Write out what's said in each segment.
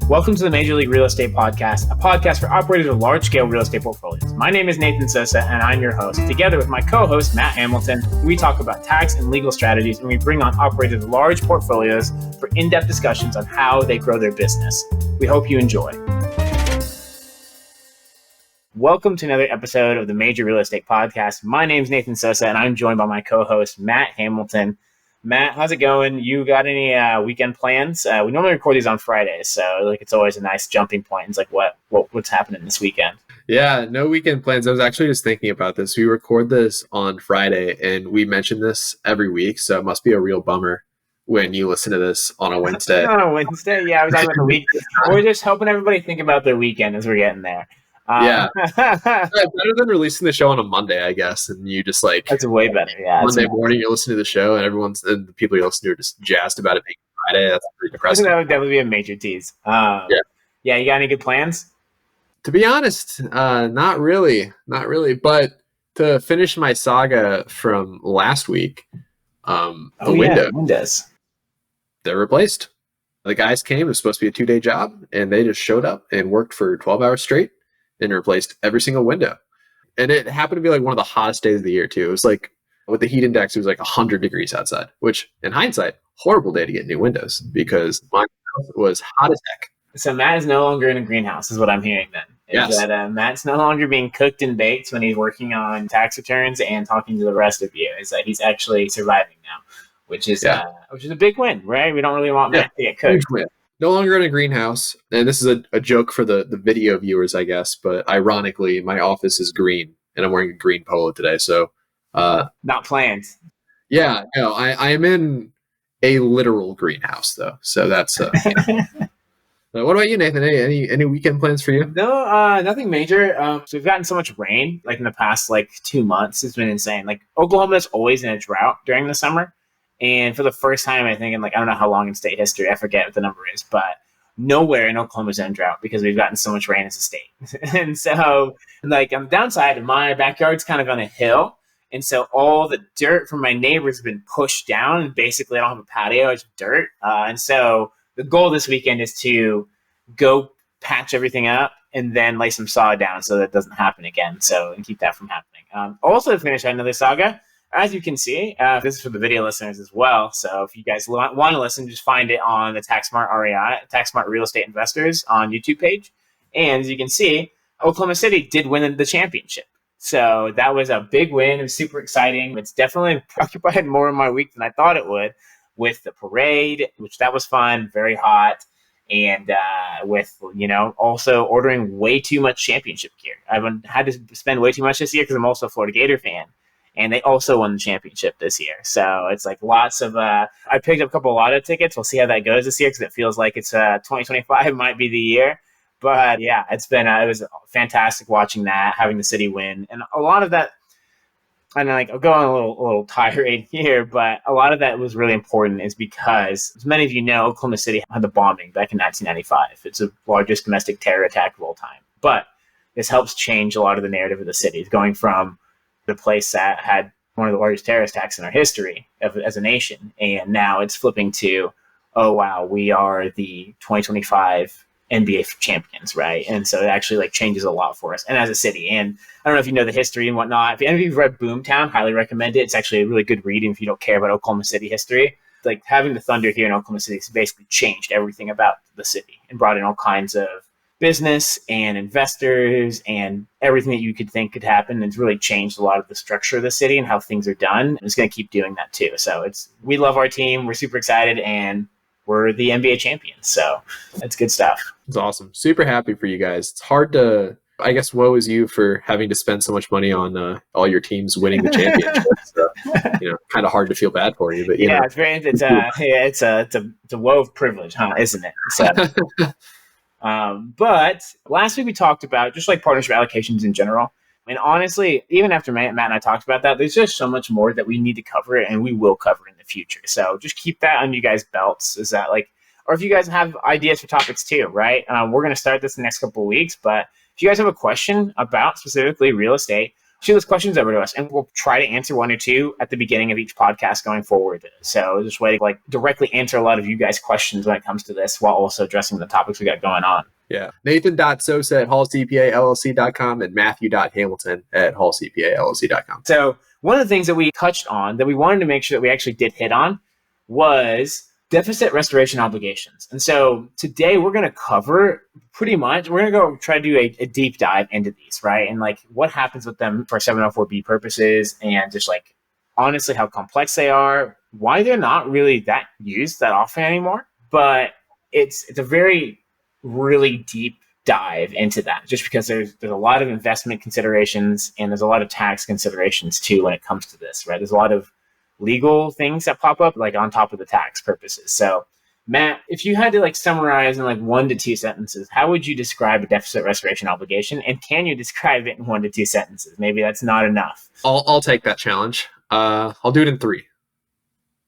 Welcome to the Major League Real Estate Podcast, a podcast for operators of large-scale real estate portfolios. My name is Nathan Sosa, and I'm your host. Together with my co-host, Matt Hamilton, we talk about tax and legal strategies, and we bring on operators of large portfolios for in-depth discussions on how they grow their business. We hope you enjoy. Welcome to another episode of the Major Real Estate Podcast. My name is Nathan Sosa, and I'm joined by my co-host, Matt Hamilton. Matt, how's it going? You got any weekend plans? We normally record these on Fridays, so it's always a nice jumping point. It's like, what's happening this weekend? Yeah, no weekend plans. I was actually just thinking about this. We record this on Friday, and we mention this every week, so it must be a real bummer when you listen to this on a Wednesday. On a Wednesday? Yeah, I was talking about the week. We're just helping everybody think about their weekend as we're getting there. Yeah. Better than releasing the show on a Monday, I guess. And you just that's way better. Yeah. Monday morning, you're listening to the show, and the people you listen to are just jazzed about it being Friday. That's pretty depressing. That would be a major tease. Yeah. You got any good plans? To be honest, not really. But to finish my saga from last week, windows. They're replaced. The guys came. It was supposed to be a 2-day job, and they just showed up and worked for 12 hours straight and replaced every single window. And it happened to be like one of the hottest days of the year too. It was like, with the heat index, it was like 100 degrees outside, which in hindsight, horrible day to get new windows because my house was hot as heck. So Matt is no longer in a greenhouse is what I'm hearing then. Yes. That Matt's no longer being cooked and baked when he's working on tax returns and talking to the rest of you. Is that he's actually surviving now, which is a big win, right? We don't really want Matt to get cooked. Huge win. No longer in a greenhouse. And this is a joke for the video viewers, I guess. But ironically, my office is green and I'm wearing a green polo today. So not planned. Yeah, no, I am in a literal greenhouse though. So that's what about you, Nathan? Any weekend plans for you? No, nothing major. So we've gotten so much rain in the past 2 months. It's been insane. Oklahoma is always in a drought during the summer. And for the first time, I think, I don't know how long in state history, I forget what the number is, but nowhere in Oklahoma is in drought because we've gotten so much rain as a state. And so, on the downside, my backyard's kind of on a hill. And so all the dirt from my neighbors has been pushed down. And basically, I don't have a patio, it's dirt. And so the goal this weekend is to go patch everything up and then lay some saw down so that it doesn't happen again. So, and keep that from happening. Also, to finish another saga, as you can see, this is for the video listeners as well. So if you guys want to listen, just find it on the TaxSmart REI, TaxSmart Real Estate Investors on YouTube page. And as you can see, Oklahoma City did win the championship. So that was a big win. It was super exciting. It's definitely occupied more of my week than I thought it would with the parade, which that was fun, very hot. And with, also ordering way too much championship gear. I've had to spend way too much this year because I'm also a Florida Gator fan. And they also won the championship this year. So it's lots of, I picked up a couple of lotto tickets. We'll see how that goes this year because it feels like it's 2025 might be the year. But yeah, it was fantastic watching that, having the city win. And a lot of that, and I'll go on a little tirade here, but a lot of that was really important is because, as many of you know, Oklahoma City had the bombing back in 1995. It's the largest domestic terror attack of all time. But this helps change a lot of the narrative of the city, going from the place that had one of the largest terrorist attacks in our history as a nation. And now it's flipping to, oh, wow, we are the 2025 NBA champions, right? And so it actually changes a lot for us and as a city. And I don't know if you know the history and whatnot. If any of you have read Boomtown, highly recommend it. It's actually a really good read if you don't care about Oklahoma City history. Having the Thunder here in Oklahoma City has basically changed everything about the city and brought in all kinds of business and investors and everything that you could think could happen. It's really changed a lot of the structure of the city and how things are done. And it's going to keep doing that too. So we love our team. We're super excited and we're the NBA champions. So that's good stuff. It's awesome. Super happy for you guys. It's hard to, I guess, woe is you for having to spend so much money on all your teams winning the championship. So, kind of hard to feel bad for you, but yeah, it's a woe of privilege, huh? Isn't it? So. But last week we talked about just partnership allocations in general. And honestly, even after Matt and I talked about that, there's just so much more that we need to cover and we will cover in the future. So just keep that on you guys' belts. Is that or if you guys have ideas for topics too, right? We're going to start this in the next couple of weeks. But if you guys have a question about specifically real estate shoot those questions over to us, and we'll try to answer one or two at the beginning of each podcast going forward. So this way to directly answer a lot of you guys' questions when it comes to this, while also addressing the topics we got going on. Yeah. Nathan.Sosa at hallcpallc.com and Matthew.Hamilton at hallcpallc.com. So one of the things that we touched on that we wanted to make sure that we actually did hit on was deficit restoration obligations. And so today we're going to cover pretty much, we're going to go try to do a deep dive into these, right? And what happens with them for 704B purposes, and just honestly how complex they are, why they're not really that used that often anymore. But it's a very really deep dive into that, just because there's a lot of investment considerations and there's a lot of tax considerations too when it comes to this, right? There's a lot of legal things that pop up on top of the tax purposes. So Matt, if you had to summarize in 1 to 2 sentences, how would you describe a deficit restoration obligation? And can you describe it in 1 to 2 sentences? Maybe that's not enough. I'll take that challenge. I'll do it in 3.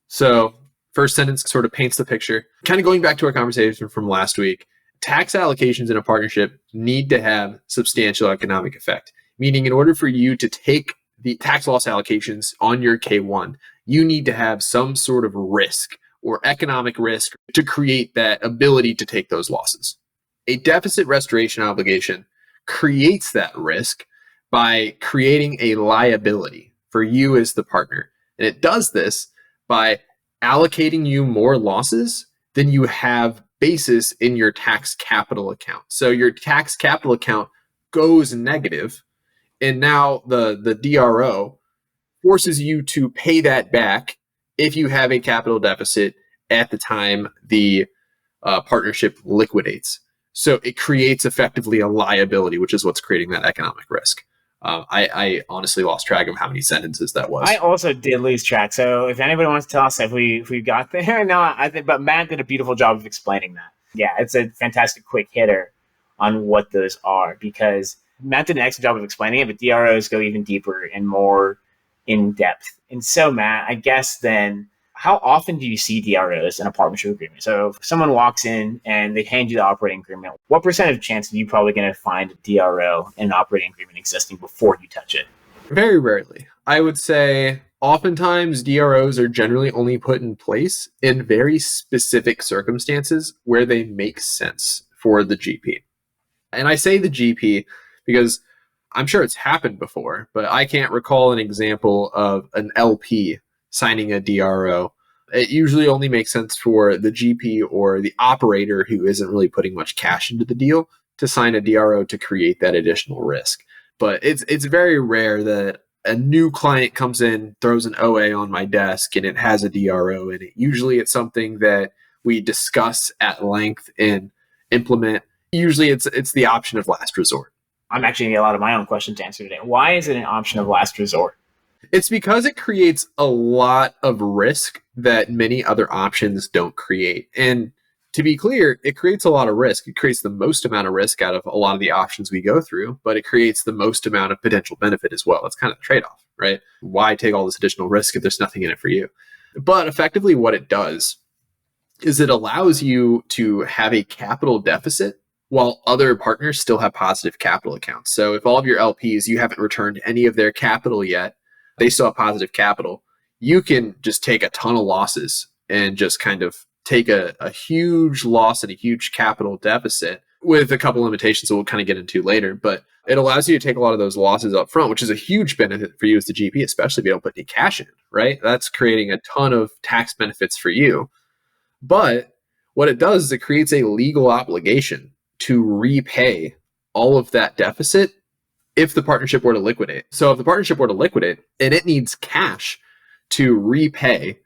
So first sentence sort of paints the picture. Kind of going back to our conversation from last week, tax allocations in a partnership need to have substantial economic effect, meaning in order for you to take the tax loss allocations on your K1, you need to have some sort of risk or economic risk to create that ability to take those losses. A deficit restoration obligation creates that risk by creating a liability for you as the partner. And it does this by allocating you more losses than you have basis in your tax capital account. So your tax capital account goes negative, and now the DRO forces you to pay that back if you have a capital deficit at the time the partnership liquidates. So it creates effectively a liability, which is what's creating that economic risk. I honestly lost track of how many sentences that was. I also did lose track. So if anybody wants to tell us if we got there, no, I think, but Matt did a beautiful job of explaining that. Yeah, it's a fantastic quick hitter on what those are, because Matt did an excellent job of explaining it, but DROs go even deeper and more in depth. And so, Matt, I guess then, how often do you see DROs in a partnership agreement? So if someone walks in and they hand you the operating agreement, what percentage of chance are you probably going to find a DRO in an operating agreement existing before you touch it? Very rarely. I would say oftentimes DROs are generally only put in place in very specific circumstances where they make sense for the GP. And I say the GP because I'm sure it's happened before, but I can't recall an example of an LP signing a DRO. It usually only makes sense for the GP or the operator who isn't really putting much cash into the deal to sign a DRO to create that additional risk. But it's very rare that a new client comes in, throws an OA on my desk, and it has a DRO in it. Usually it's something that we discuss at length and implement. Usually it's the option of last resort. I'm actually going to get a lot of my own questions answered today. Why is it an option of last resort? It's because it creates a lot of risk that many other options don't create. And to be clear, it creates a lot of risk. It creates the most amount of risk out of a lot of the options we go through, but it creates the most amount of potential benefit as well. It's kind of the trade-off, right? Why take all this additional risk if there's nothing in it for you? But effectively what it does is it allows you to have a capital deficit while other partners still have positive capital accounts. So if all of your LPs, you haven't returned any of their capital yet, they still have positive capital, you can just take a ton of losses and just kind of take a huge loss and a huge capital deficit with a couple limitations that we'll kind of get into later. But it allows you to take a lot of those losses up front, which is a huge benefit for you as the GP, especially if you don't put any cash in, right? That's creating a ton of tax benefits for you. But what it does is it creates a legal obligation to repay all of that deficit if the partnership were to liquidate. So if the partnership were to liquidate and it needs cash to repay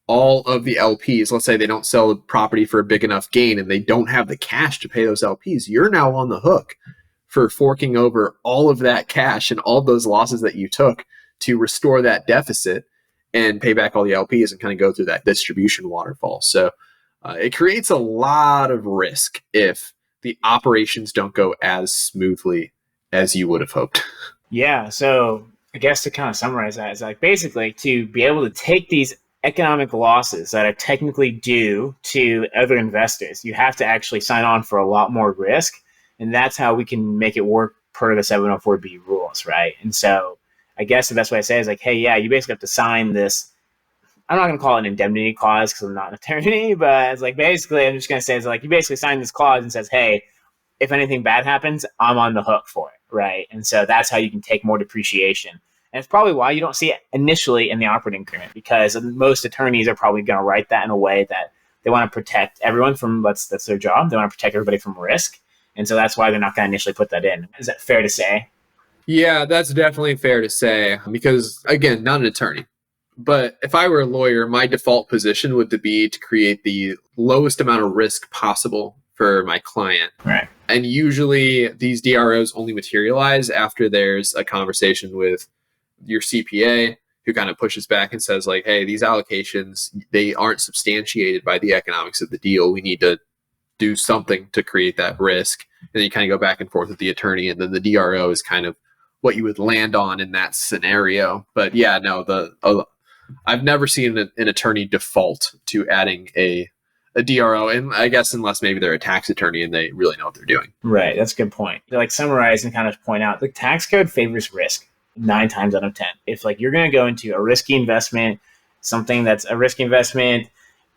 all of the LPs, let's say they don't sell the property for a big enough gain and they don't have the cash to pay those LPs, you're now on the hook for forking over all of that cash and all those losses that you took to restore that deficit and pay back all the LPs and kind of go through that distribution waterfall. So it creates a lot of risk if the operations don't go as smoothly as you would have hoped. Yeah. So I guess to kind of summarize that is basically to be able to take these economic losses that are technically due to other investors, you have to actually sign on for a lot more risk. And that's how we can make it work per the 704B rules, right? And so I guess the best way to say it is like, hey, yeah, you basically have to sign this. I'm not going to call it an indemnity clause because I'm not an attorney, but it's like basically I'm just going to say it's like you basically sign this clause and says, hey, if anything bad happens, I'm on the hook for it, right? And so that's how you can take more depreciation. And it's probably why you don't see it initially in the operating agreement, because most attorneys are probably going to write that in a way that they want to protect everyone from, that's their job. They want to protect everybody from risk. And so that's why they're not going to initially put that in. Is that fair to say? Yeah, that's definitely fair to say because, again, not an attorney. But if I were a lawyer, my default position would be to create the lowest amount of risk possible for my client. Right. And usually these DROs only materialize after there's a conversation with your CPA who kind of pushes back and says like, hey, these allocations, they aren't substantiated by the economics of the deal. We need to do something to create that risk. And then you kind of go back and forth with the attorney, and then the DRO is kind of what you would land on in that scenario. But yeah, no, I've never seen an attorney default to adding a DRO, and I guess unless maybe they're a tax attorney and they really know what they're doing. Right, that's a good point. To like summarize and kind of point out, the tax code favors risk 9 times out of 10. If like you're going to go into a risky investment, something that's a risky investment,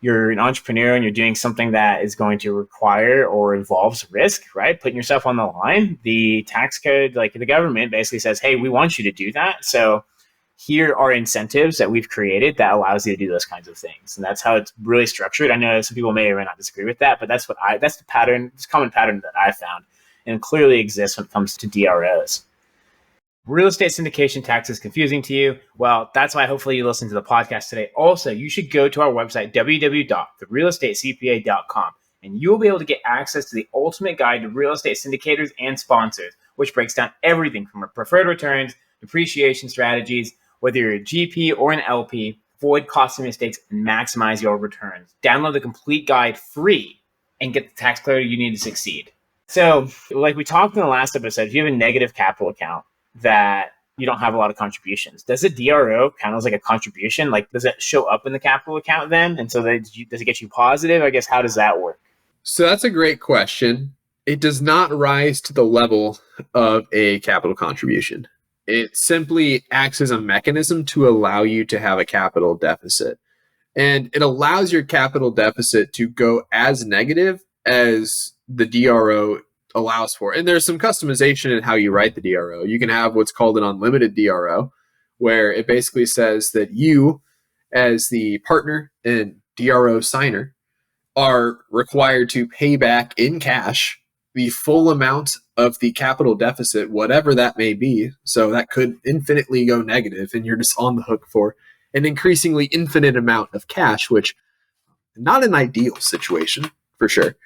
you're an entrepreneur and you're doing something that is going to require or involves risk, right? Putting yourself on the line, the tax code, like the government basically says, hey, we want you to do that. So here are incentives that we've created that allows you to do those kinds of things. And that's how it's really structured. I know some people may or may not disagree with that, but that's the pattern, it's a common pattern that I found and clearly exists when it comes to DROs. Real estate syndication tax is confusing to you? Well, that's why hopefully you listen to the podcast today. Also, you should go to our website, www.therealestatecpa.com, and you will be able to get access to the ultimate guide to real estate syndicators and sponsors, which breaks down everything from preferred returns, depreciation strategies, whether you're a GP or an LP, avoid costly mistakes, and maximize your returns. Download the complete guide free and get the tax clarity you need to succeed. So, like we talked in the last episode, if you have a negative capital account that you don't have a lot of contributions, does a DRO count as like a contribution? Like, does it show up in the capital account then? And so does it get you positive? I guess, how does that work? So that's a great question. It does not rise to the level of a capital contribution. It simply acts as a mechanism to allow you to have a capital deficit. And it allows your capital deficit to go as negative as the DRO allows for. And there's some customization in how you write the DRO. You can have what's called an unlimited DRO, where it basically says that you, as the partner and DRO signer, are required to pay back in cash the full amount of the capital deficit, whatever that may be. So that could infinitely go negative, and you're just on the hook for an increasingly infinite amount of cash, which not an ideal situation for sure.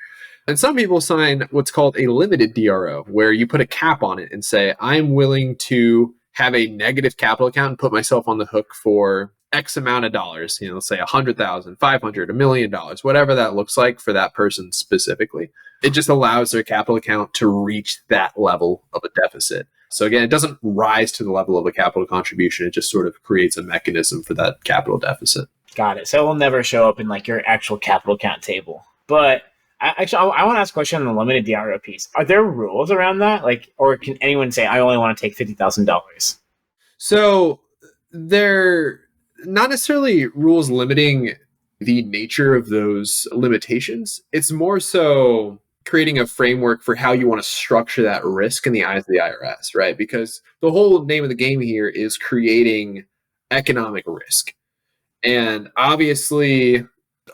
And some people sign what's called a limited DRO, where you put a cap on it and say, I'm willing to have a negative capital account and put myself on the hook for X amount of dollars, let's say 100,000, 500, $1 million, whatever that looks like for that person specifically. It just allows their capital account to reach that level of a deficit. So again, it doesn't rise to the level of a capital contribution. It just sort of creates a mechanism for that capital deficit. Got it. So it will never show up in like your actual capital account table. But actually, I want to ask a question on the limited DRO piece. Are there rules around that? Like, or can anyone say, I only want to take $50,000? So they're not necessarily rules limiting the nature of those limitations. It's more so creating a framework for how you want to structure that risk in the eyes of the IRS, right? Because the whole name of the game here is creating economic risk. And obviously,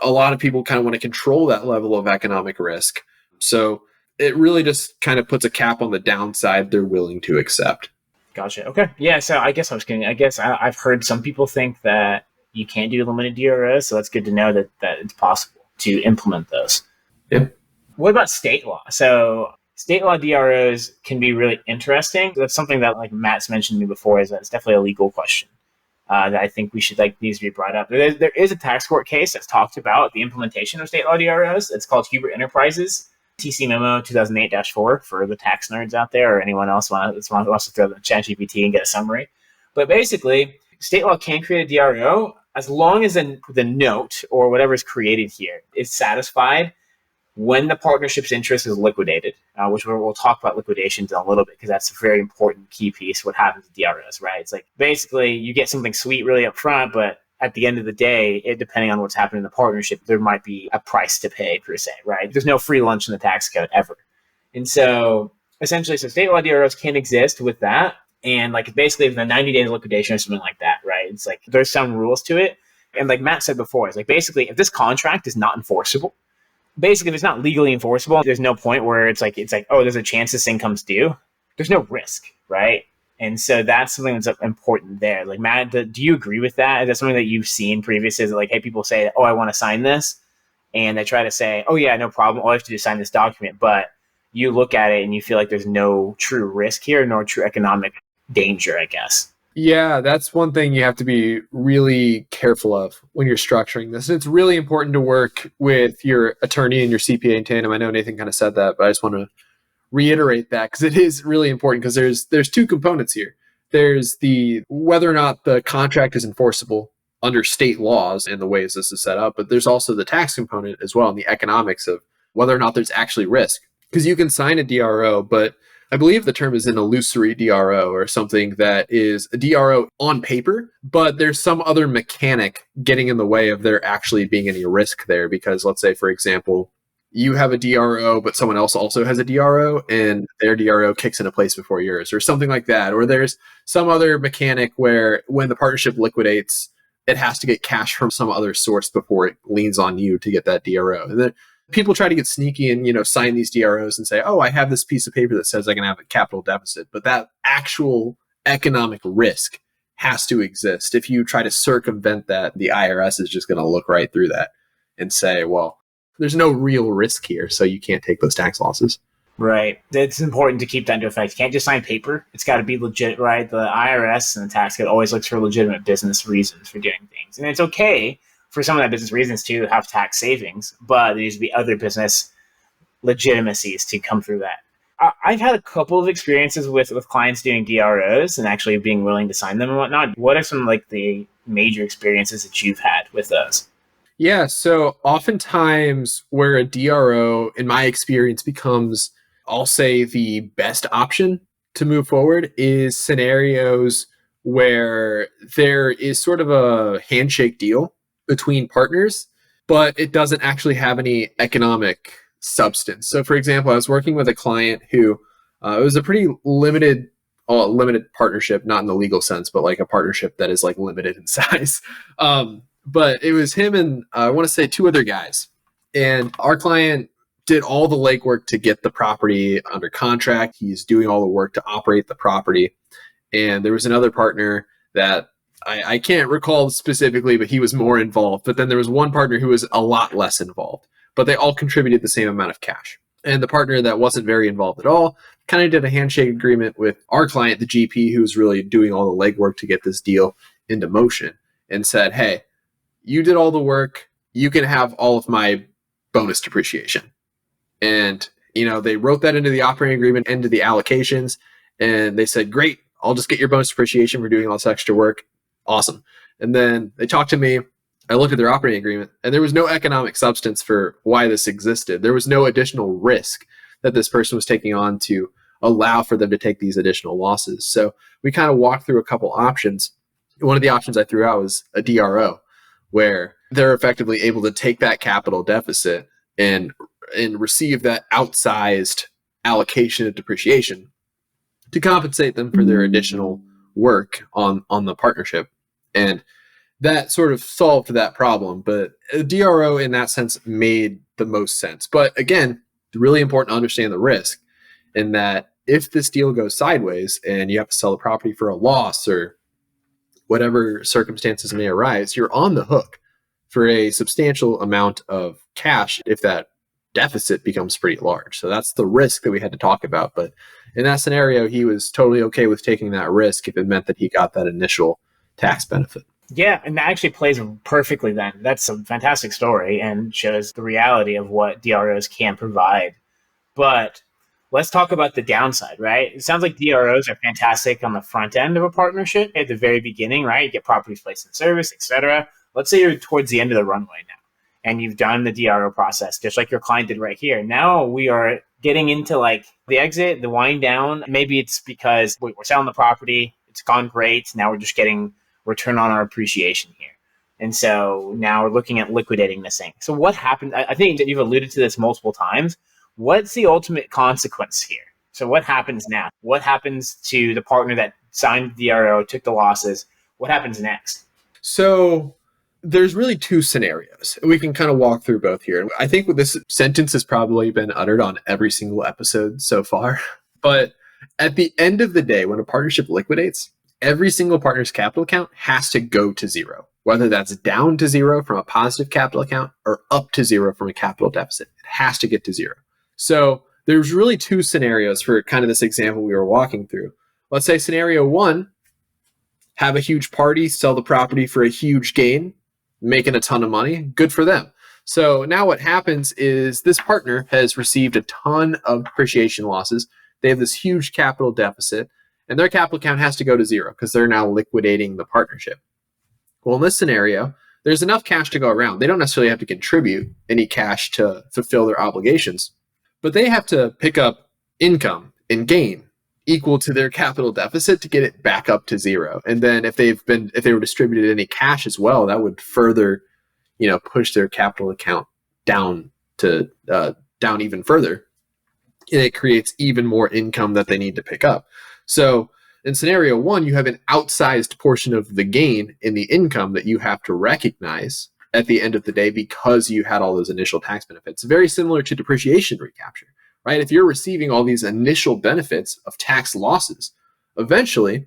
a lot of people kind of want to control that level of economic risk. So it really just kind of puts a cap on the downside they're willing to accept. Gotcha. Okay. Yeah. So I guess I was kidding. I guess I've heard some people think that you can't do limited DROs. So that's good to know that it's possible to implement those. Yep. What about state law? So state law DROs can be really interesting. That's something that like Matt's mentioned to me before, is that it's definitely a legal question that I think we should needs to be brought up. There is a tax court case that's talked about the implementation of state law DROs. It's called Hubert Enterprises. TC Memo 2008-4 for the tax nerds out there, or anyone else wants to throw the ChatGPT and get a summary. But basically, state law can create a DRO as long as the note or whatever is created here is satisfied when the partnership's interest is liquidated, which we'll talk about liquidations in a little bit because that's a very important key piece. What happens with DROs, right? It's like basically you get something sweet really up front, but at the end of the day, depending on what's happening in the partnership, there might be a price to pay per se, right? There's no free lunch in the tax code ever. And so essentially, state law DROs can exist with that. And like basically the 90 days liquidation or something like that, right? It's like there's some rules to it. And like Matt said before, it's like basically if this contract is not enforceable, basically if it's not legally enforceable, there's no point where it's like, oh, there's a chance this thing comes due. There's no risk, right? And so that's something that's important there. Like Matt, do you agree with that? Is that something that you've seen previously? Is it like, hey, people say, oh, I want to sign this. And they try to say, oh yeah, no problem. All I have to do is sign this document. But you look at it and you feel like there's no true risk here, no true economic danger, I guess. Yeah, that's one thing you have to be really careful of when you're structuring this. It's really important to work with your attorney and your CPA in tandem. I know Nathan kind of said that, but I just want to reiterate that because it is really important because there's two components here. There's the whether or not the contract is enforceable under state laws and the ways this is set up, but there's also the tax component as well and the economics of whether or not there's actually risk. Because you can sign a DRO, but I believe the term is an illusory DRO or something that is a DRO on paper, but there's some other mechanic getting in the way of there actually being any risk there. Because let's say, for example, you have a DRO, but someone else also has a DRO and their DRO kicks into place before yours or something like that. Or there's some other mechanic where when the partnership liquidates, it has to get cash from some other source before it leans on you to get that DRO. And then people try to get sneaky and, sign these DROs and say, oh, I have this piece of paper that says I can have a capital deficit. But that actual economic risk has to exist. If you try to circumvent that, the IRS is just going to look right through that and say, well, there's no real risk here, so you can't take those tax losses. Right. It's important to keep that into effect. You can't just sign paper. It's got to be legit, right? The IRS and the tax code always looks for legitimate business reasons for doing things. And it's okay for some of that business reasons to have tax savings, but there needs to be other business legitimacies to come through that. I've had a couple of experiences with clients doing DROs and actually being willing to sign them and whatnot. What are some like the major experiences that you've had with those? Yeah, so oftentimes where a DRO, in my experience, becomes, I'll say, the best option to move forward is scenarios where there is sort of a handshake deal between partners, but it doesn't actually have any economic substance. So, for example, I was working with a client who it was a pretty limited partnership, not in the legal sense, but like a partnership that is like limited in size. But it was him and I want to say two other guys. And our client did all the legwork to get the property under contract. He's doing all the work to operate the property. And there was another partner that I can't recall specifically, but he was more involved. But then there was one partner who was a lot less involved, but they all contributed the same amount of cash. And the partner that wasn't very involved at all kind of did a handshake agreement with our client, the GP, who was really doing all the legwork to get this deal into motion, and said, hey, you did all the work. You can have all of my bonus depreciation. And, they wrote that into the operating agreement, into the allocations, and they said, great, I'll just get your bonus depreciation for doing all this extra work. Awesome. And then they talked to me. I looked at their operating agreement, and there was no economic substance for why this existed. There was no additional risk that this person was taking on to allow for them to take these additional losses. So we kind of walked through a couple options. One of the options I threw out was a DRO, where they're effectively able to take that capital deficit and receive that outsized allocation of depreciation to compensate them for their additional work on the partnership. And that sort of solved that problem. But a DRO in that sense made the most sense. But again, it's really important to understand the risk in that if this deal goes sideways and you have to sell the property for a loss or whatever circumstances may arise, you're on the hook for a substantial amount of cash if that deficit becomes pretty large. So that's the risk that we had to talk about. But in that scenario, he was totally okay with taking that risk if it meant that he got that initial tax benefit. Yeah, and that actually plays perfectly then. That's a fantastic story and shows the reality of what DROs can provide. But let's talk about the downside, right? It sounds like DROs are fantastic on the front end of a partnership at the very beginning, right? You get properties placed in service, etc. Let's say you're towards the end of the runway now. and you've done the DRO process, just like your client did right here. Now we are getting into like the exit, the wind down. Maybe it's because we're selling the property. It's gone great. Now we're just getting return on our appreciation here. And so now we're looking at liquidating this thing. So what happened? I think that you've alluded to this multiple times. What's the ultimate consequence here? So what happens now? What happens to the partner that signed the DRO, took the losses? What happens next? So there's really two scenarios. We can kind of walk through both here. I think this sentence has probably been uttered on every single episode so far. But at the end of the day, when a partnership liquidates, every single partner's capital account has to go to zero, whether that's down to zero from a positive capital account or up to zero from a capital deficit. It has to get to zero. So there's really two scenarios for kind of this example we were walking through. Let's say scenario one, have a huge party, sell the property for a huge gain, making a ton of money. Good for them. So now what happens is this partner has received a ton of depreciation losses. They have this huge capital deficit, and their capital account has to go to zero because they're now liquidating the partnership. Well, in this scenario, there's enough cash to go around. They don't necessarily have to contribute any cash to fulfill their obligations, but they have to pick up income and gain equal to their capital deficit to get it back up to zero. And then if they were distributed any cash as well, that would further, push their capital account down even further. And it creates even more income that they need to pick up. So in scenario one, you have an outsized portion of the gain in the income that you have to recognize at the end of the day because you had all those initial tax benefits. Very similar to depreciation recapture, right? If you're receiving all these initial benefits of tax losses, eventually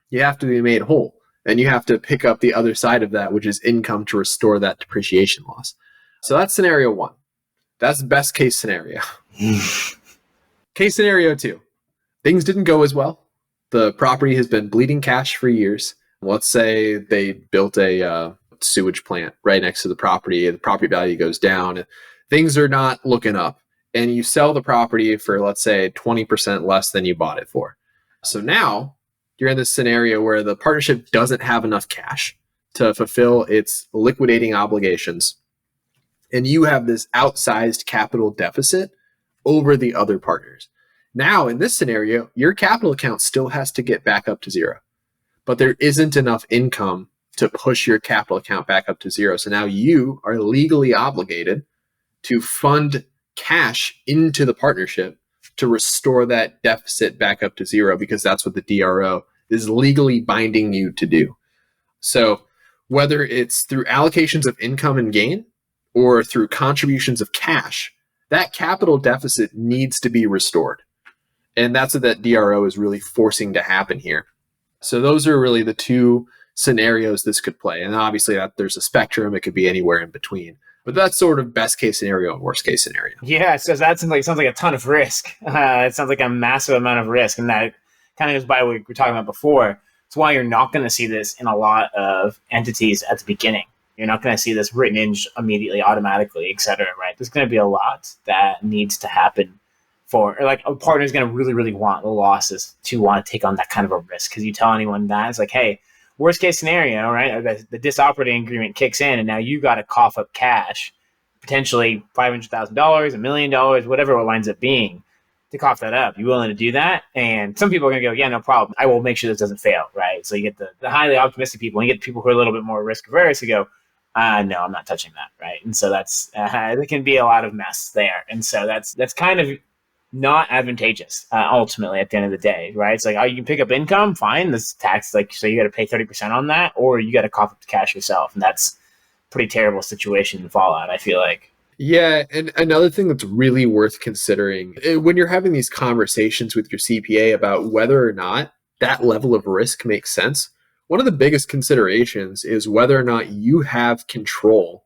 you have to be made whole and you have to pick up the other side of that, which is income to restore that depreciation loss. So that's scenario one. That's the best case scenario. Case scenario two, things didn't go as well. The property has been bleeding cash for years. Let's say they built a sewage plant right next to the property value goes down. Things are not looking up. And you sell the property for, let's say, 20% less than you bought it for. So now you're in this scenario where the partnership doesn't have enough cash to fulfill its liquidating obligations. And you have this outsized capital deficit over the other partners. Now, in this scenario, your capital account still has to get back up to zero, but there isn't enough income to push your capital account back up to zero. So now you are legally obligated to fund cash into the partnership to restore that deficit back up to zero because that's what the DRO is legally binding you to do. So whether it's through allocations of income and gain or through contributions of cash, that capital deficit needs to be restored. And that's what that DRO is really forcing to happen here. So those are really the two scenarios this could play. And obviously there's a spectrum. It could be anywhere in between. But that's sort of best case scenario and worst case scenario. Yeah, so that sounds like a ton of risk. It sounds like a massive amount of risk. And that kind of goes by what we were talking about before. It's why you're not going to see this in a lot of entities at the beginning. You're not going to see this written in immediately, automatically, et cetera, right? There's going to be a lot that needs to happen like a partner is going to really, really want the losses to want to take on that kind of a risk. Because you tell anyone that, it's like, hey, worst case scenario, right? The disoperating agreement kicks in and now you got to cough up cash, potentially $500,000, $1 million, whatever it winds up being, to cough that up. You willing to do that? And some people are going to go, yeah, no problem. I will make sure this doesn't fail, right? So you get the highly optimistic people and you get people who are a little bit more risk averse who go, no, I'm not touching that, right? And so there can be a lot of mess there. And so that's kind of not advantageous ultimately at the end of the day, right? It's like, you can pick up income, fine. This tax, so you got to pay 30% on that, or you got to cough up the cash yourself, and that's a pretty terrible situation to fall out, I feel like. Yeah, and another thing that's really worth considering when you're having these conversations with your CPA about whether or not that level of risk makes sense, one of the biggest considerations is whether or not you have control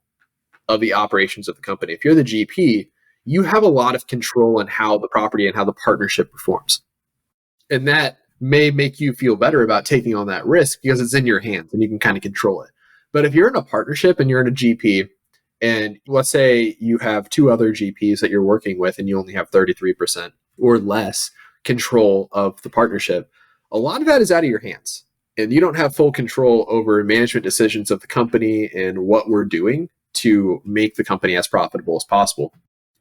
of the operations of the company. If you're the GP, you have a lot of control on how the property and how the partnership performs. And that may make you feel better about taking on that risk because it's in your hands and you can kind of control it. But if you're in a partnership and you're in a GP, and let's say you have two other GPs that you're working with and you only have 33% or less control of the partnership, a lot of that is out of your hands. And you don't have full control over management decisions of the company and what we're doing to make the company as profitable as possible.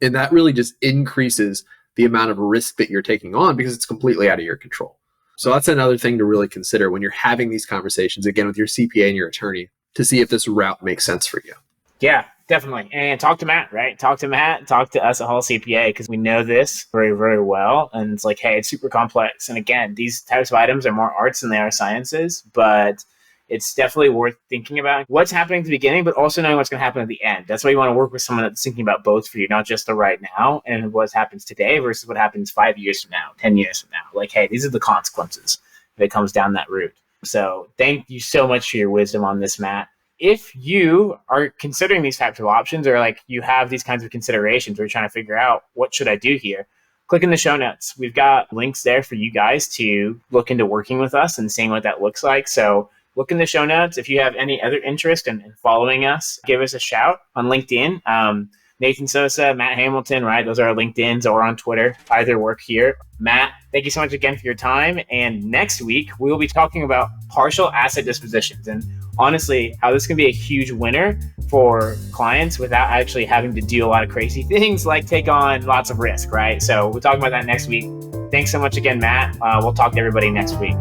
And that really just increases the amount of risk that you're taking on because it's completely out of your control. So that's another thing to really consider when you're having these conversations, again, with your CPA and your attorney, to see if this route makes sense for you. Yeah, definitely. And talk to Matt, right? Talk to Matt, talk to us at Hall CPA, because we know this very, very well. And it's like, hey, it's super complex. And again, these types of items are more arts than they are sciences, but it's definitely worth thinking about what's happening at the beginning, but also knowing what's going to happen at the end. That's why you want to work with someone that's thinking about both for you, not just the right now and what happens today versus what happens 5 years from now, 10 years from now. Like, hey, these are the consequences if it comes down that route. So thank you so much for your wisdom on this, Matt. If you are considering these types of options, or like you have these kinds of considerations, or you're trying to figure out what should I do here, click in the show notes. We've got links there for you guys to look into working with us and seeing what that looks like. So look in the show notes. If you have any other interest in following us, give us a shout on LinkedIn. Nathan Sosa, Matt Hamilton, right? Those are our LinkedIns, or on Twitter. Either work here. Matt, thank you so much again for your time. And next week, we will be talking about partial asset dispositions and honestly, how this can be a huge winner for clients without actually having to do a lot of crazy things like take on lots of risk, right? So we'll talk about that next week. Thanks so much again, Matt. We'll talk to everybody next week.